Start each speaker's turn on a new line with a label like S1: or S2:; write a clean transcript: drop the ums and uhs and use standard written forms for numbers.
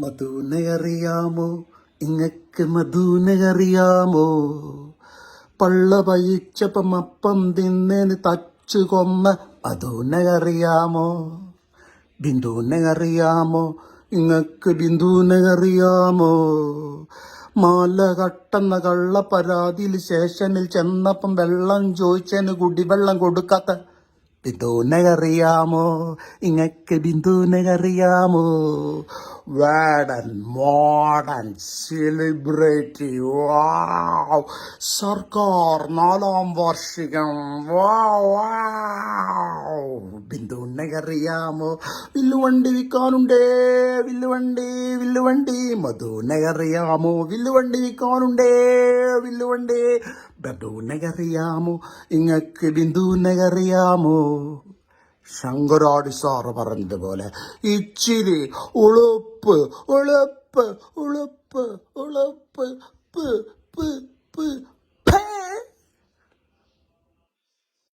S1: മധുനെ അറിയാമോ, ഇങ്ങക്ക് മധുനെ അറിയാമോ? പള്ള പയിച്ചപ്പം അപ്പം തിന്നേന് തച്ചു കൊന്ന മധുനെ അറിയാമോ? ബിന്ദുവിനെ അറിയാമോ, ഇങ്ങക്ക് ബിന്ദുവിനെ അറിയാമോ? മാല കട്ടെന്ന കള്ള പരാതിയിൽ സ്റ്റേഷനിൽ ചെന്നപ്പം വെള്ളം ചോദിച്ചതിന് കുടിവെള്ളം കൊടുക്കാത്ത ബിന്ദുവിനെ അറിയാമോ, ഇങ്ങക്ക് ബിന്ദുവിനെ അറിയാമോ? വേടൻ മോഡൻ സെലിബ്രിറ്റി സർക്കാർ 4ാം വാർഷികം ബിന്ദുവിനെ അറിയാമോ? വില്ലുവണ്ടി വിൽക്കാനുണ്ടേ, വില്ലുവണ്ടി മധുവിനെ അറിയാമോ? വില്ലുവണ്ടി വിൽക്കാനുണ്ടേ, വില്ലുവണ്ടി ബിന്ദുവിനെ അറിയാമോ? ഇങ്ങക്ക് ബിന്ദുവിനെ അറിയാമോ? ശങ്കരാടി സാറ് പറഞ്ഞതുപോലെ ഇച്ചിരി ഉളുപ്പ് ഉളുപ്പ് ഉളുപ്പ് ഉളുപ്പ്